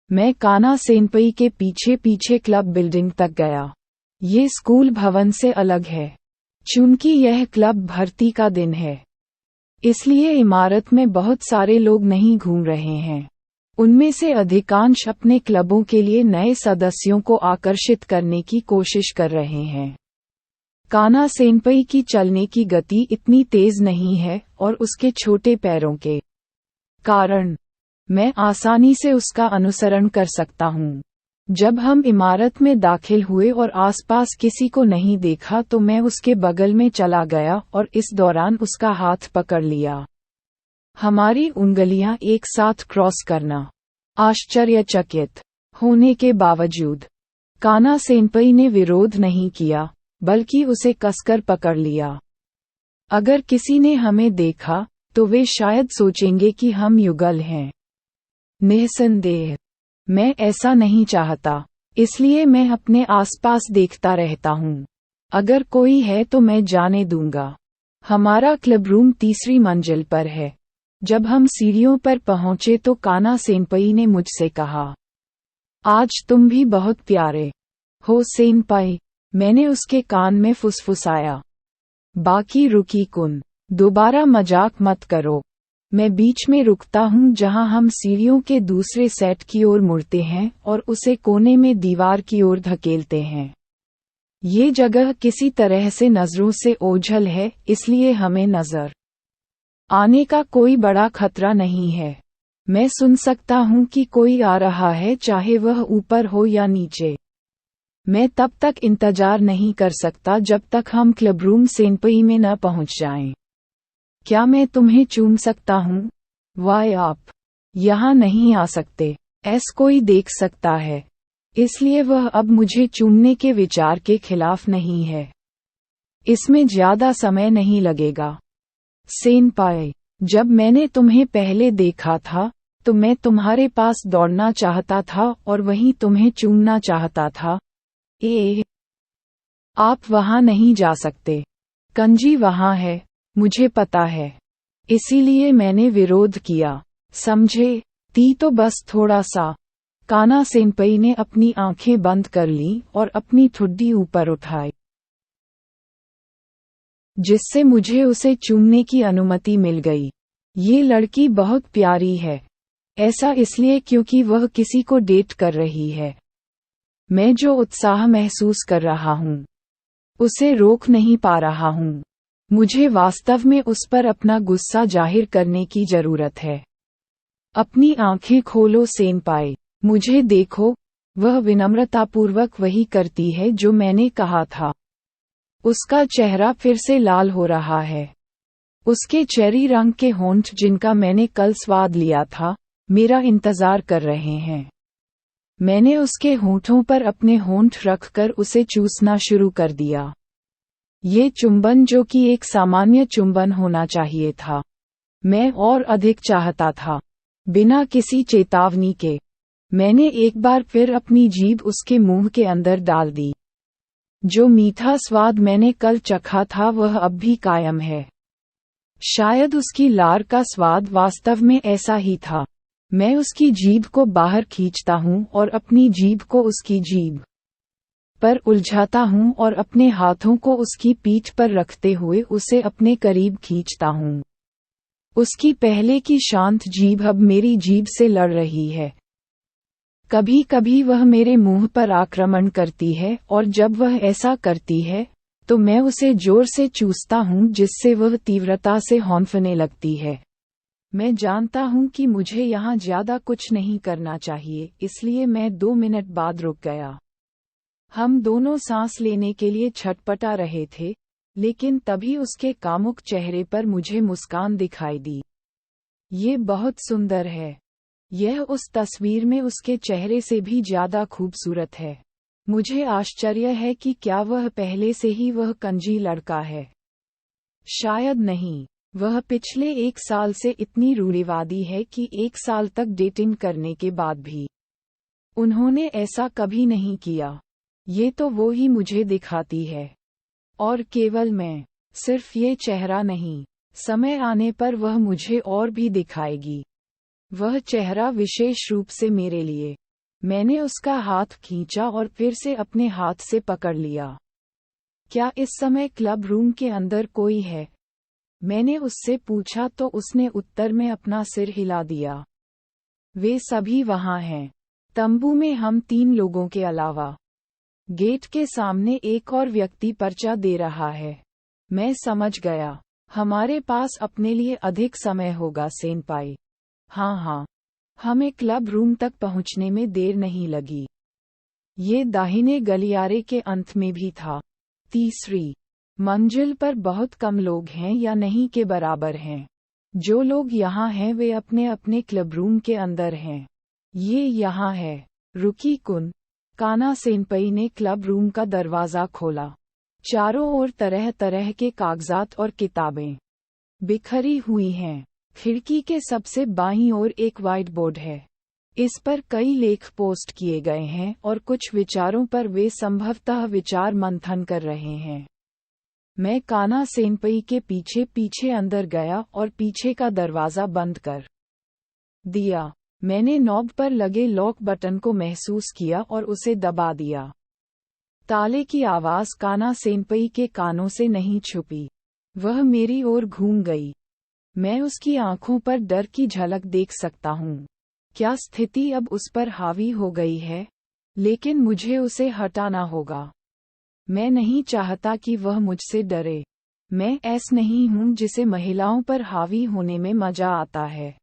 मैं कान्हा सेनपई के पीछे पीछे क्लब बिल्डिंग तक गया। ये स्कूल भवन से अलग है। चूंकि यह क्लब भर्ती का दिन है, इसलिए इमारत में बहुत सारे लोग नहीं घूम रहे हैं। उनमें से अधिकांश अपने क्लबों के लिए नए सदस्यों को आकर्षित करने की कोशिश कर रहे हैं। कान्हा सेनपई की चलने की गति इतनी तेज नहीं है और उसके छोटे पैरों के कारण मैं आसानी से उसका अनुसरण कर सकता हूँ। जब हम इमारत में दाखिल हुए और आसपास किसी को नहीं देखा तो मैं उसके बगल में चला गया और इस दौरान उसका हाथ पकड़ लिया। हमारी उंगलियां एक साथ क्रॉस करना। आश्चर्यचकित होने के बावजूद कान्हा सेनपई ने विरोध नहीं किया, बल्कि उसे कसकर पकड़ लिया। अगर किसी ने हमें देखा तो वे शायद सोचेंगे कि हम युगल हैं। निस्संदेह मैं ऐसा नहीं चाहता, इसलिए मैं अपने आसपास देखता रहता हूँ। अगर कोई है तो मैं जाने दूंगा। हमारा क्लब रूम तीसरी मंजिल पर है। जब हम सीढ़ियों पर पहुंचे तो कान्हा सेनपई ने मुझसे कहा, आज तुम भी बहुत प्यारे हो सेनपई। मैंने उसके कान में फुसफुसाया, बाकी रुकी कुन, दोबारा मजाक मत करो। मैं बीच में रुकता हूँ जहाँ हम सीढ़ियों के दूसरे सेट की ओर मुड़ते हैं और उसे कोने में दीवार की ओर धकेलते हैं। ये जगह किसी तरह से नजरों से ओझल है, इसलिए हमें नजर आने का कोई बड़ा खतरा नहीं है। मैं सुन सकता हूँ कि कोई आ रहा है, चाहे वह ऊपर हो या नीचे। मैं तब तक इंतजार नहीं कर सकता जब तक हम क्लब रूम सेनपई में न पहुँच जाएं। क्या मैं तुम्हें चूम सकता हूँ? वाह, आप यहाँ नहीं आ सकते। कोई देख सकता है, इसलिए वह अब मुझे चूमने के विचार के खिलाफ नहीं है। इसमें ज्यादा समय नहीं लगेगा। सेनपाई, जब मैंने तुम्हें पहले देखा था तो मैं तुम्हारे पास दौड़ना चाहता था और वहीं तुम्हें चूमना चाहता था। आप वहां नहीं जा सकते। कंजी वहां है, मुझे पता है, इसीलिए मैंने विरोध किया। समझे? तो बस थोड़ा सा। कान्हा सेनपई ने अपनी आंखें बंद कर लीं और अपनी ठुड्डी ऊपर उठाई, जिससे मुझे उसे चूमने की अनुमति मिल गई। ये लड़की बहुत प्यारी है। ऐसा इसलिए क्योंकि वह किसी को डेट कर रही है। मैं जो उत्साह महसूस कर रहा हूँ, उसे रोक नहीं पा रहा हूँ। मुझे वास्तव में उस पर अपना गुस्सा जाहिर करने की जरूरत है। अपनी आंखें खोलो सेनपाई, मुझे देखो। वह विनम्रतापूर्वक वही करती है जो मैंने कहा था। उसका चेहरा फिर से लाल हो रहा है। उसके चेरी रंग के होंठ, जिनका मैंने कल स्वाद लिया था, मेरा इंतजार कर रहे हैं। मैंने उसके होंठों पर अपने होंठ रखकर उसे चूसना शुरू कर दिया। ये चुंबन, जो कि एक सामान्य चुंबन होना चाहिए था, मैं और अधिक चाहता था। बिना किसी चेतावनी के मैंने एक बार फिर अपनी जीभ उसके मुंह के अंदर डाल दी। जो मीठा स्वाद मैंने कल चखा था वह अब भी कायम है। शायद उसकी लार का स्वाद वास्तव में ऐसा ही था। मैं उसकी जीभ को बाहर खींचता हूँ और अपनी जीभ को उसकी जीभ पर उलझाता हूँ और अपने हाथों को उसकी पीठ पर रखते हुए उसे अपने करीब खींचता हूँ। उसकी पहले की शांत जीभ अब मेरी जीभ से लड़ रही है। कभी कभी वह मेरे मुंह पर आक्रमण करती है और जब वह ऐसा करती है तो मैं उसे जोर से चूसता हूँ, जिससे वह तीव्रता से हौंफने लगती है। मैं जानता हूँ कि मुझे यहाँ ज्यादा कुछ नहीं करना चाहिए, इसलिए मैं 2 मिनट बाद रुक गया। हम दोनों सांस लेने के लिए छटपटा रहे थे, लेकिन तभी उसके कामुक चेहरे पर मुझे मुस्कान दिखाई दी। ये बहुत सुंदर है। यह उस तस्वीर में उसके चेहरे से भी ज्यादा खूबसूरत है। मुझे आश्चर्य है कि क्या वह पहले से ही वह कंजी लड़का है। शायद नहीं। वह पिछले 1 साल से इतनी रूढ़िवादी है कि 1 साल तक डेटिंग करने के बाद भी उन्होंने ऐसा कभी नहीं किया। ये तो वो ही मुझे दिखाती है। और केवल मैं, सिर्फ ये चेहरा नहीं, समय आने पर वह मुझे और भी दिखाएगी। वह चेहरा विशेष रूप से मेरे लिए। मैंने उसका हाथ खींचा और फिर से अपने हाथ से पकड़ लिया। क्या इस समय क्लब रूम के अंदर कोई है? मैंने उससे पूछा तो उसने उत्तर में अपना सिर हिला दिया। वे सभी वहां हैं, तंबू में हम 3 लोगों के अलावा। गेट के सामने एक और व्यक्ति पर्चा दे रहा है। मैं समझ गया, हमारे पास अपने लिए अधिक समय होगा सेनपाई। हाँ, हमें क्लब रूम तक पहुंचने में देर नहीं लगी। ये दाहिने गलियारे के अंत में भी था। तीसरी मंजिल पर बहुत कम लोग हैं या नहीं के बराबर हैं। जो लोग यहाँ हैं वे अपने अपने क्लब रूम के अंदर हैं। ये यहाँ है। रुकी कुन, काना सेनपई ने क्लब रूम का दरवाज़ा खोला। चारों ओर तरह तरह के कागजात और किताबें बिखरी हुई हैं। खिड़की के सबसे बाईं ओर एक व्हाइट बोर्ड है। इस पर कई लेख पोस्ट किए गए हैं और कुछ विचारों पर वे संभवतः विचार मंथन कर रहे हैं। मैं काना सेनपई के पीछे पीछे अंदर गया और पीछे का दरवाज़ा बंद कर दिया। मैंने नॉब पर लगे लॉक बटन को महसूस किया और उसे दबा दिया। ताले की आवाज़ काना सेनपई के कानों से नहीं छुपी। वह मेरी ओर घूम गई। मैं उसकी आंखों पर डर की झलक देख सकता हूँ। क्या स्थिति अब उस पर हावी हो गई है? लेकिन मुझे उसे हटाना होगा। मैं नहीं चाहता कि वह मुझसे डरे। मैं ऐसा नहीं हूँ जिसे महिलाओं पर हावी होने में मजा आता है।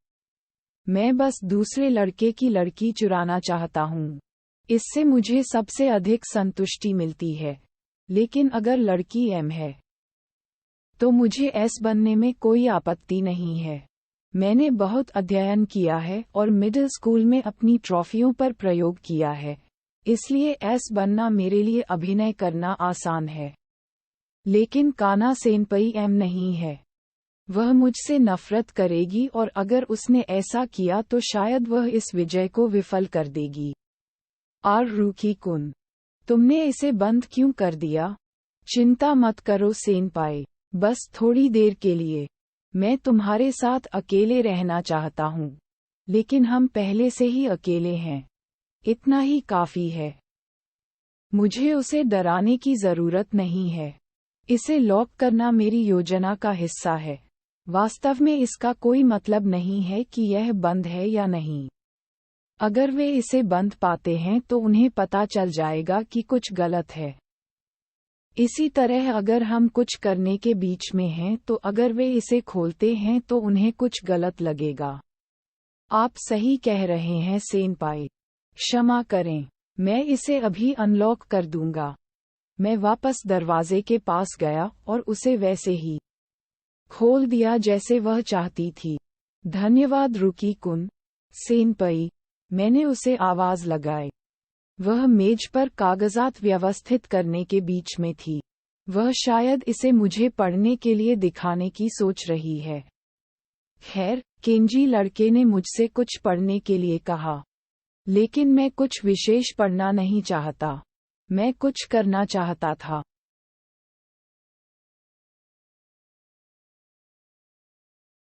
मैं बस दूसरे लड़के की लड़की चुराना चाहता हूँ। इससे मुझे सबसे अधिक संतुष्टि मिलती है। लेकिन अगर लड़की एम है तो मुझे एस बनने में कोई आपत्ति नहीं है। मैंने बहुत अध्ययन किया है और मिडिल स्कूल में अपनी ट्रॉफियों पर प्रयोग किया है, इसलिए एस बनना मेरे लिए अभिनय करना आसान है। लेकिन काना सेनपई एम नहीं है। वह मुझसे नफरत करेगी और अगर उसने ऐसा किया तो शायद वह इस विजय को विफल कर देगी। आर रूकी कुन, तुमने इसे बंद क्यों कर दिया? चिंता मत करो सेनपाई, बस थोड़ी देर के लिए। मैं तुम्हारे साथ अकेले रहना चाहता हूँ। लेकिन हम पहले से ही अकेले हैं। इतना ही काफी है। मुझे उसे डराने की जरूरत नहीं है। इसे लॉक करना मेरी योजना का हिस्सा है। वास्तव में इसका कोई मतलब नहीं है कि यह बंद है या नहीं। अगर वे इसे बंद पाते हैं तो उन्हें पता चल जाएगा कि कुछ गलत है। इसी तरह अगर हम कुछ करने के बीच में हैं तो अगर वे इसे खोलते हैं तो उन्हें कुछ गलत लगेगा। आप सही कह रहे हैं सेनपाई। क्षमा करें, मैं इसे अभी अनलॉक कर दूंगा। मैं वापस दरवाजे के पास गया और उसे वैसे ही खोल दिया जैसे वह चाहती थी। धन्यवाद रुकी कुन, सेनपई, मैंने उसे आवाज लगाई। वह मेज पर कागजात व्यवस्थित करने के बीच में थी। वह शायद इसे मुझे पढ़ने के लिए दिखाने की सोच रही है। खैर, केंजी लड़के ने मुझसे कुछ पढ़ने के लिए कहा, लेकिन मैं कुछ विशेष पढ़ना नहीं चाहता। मैं कुछ करना चाहता था।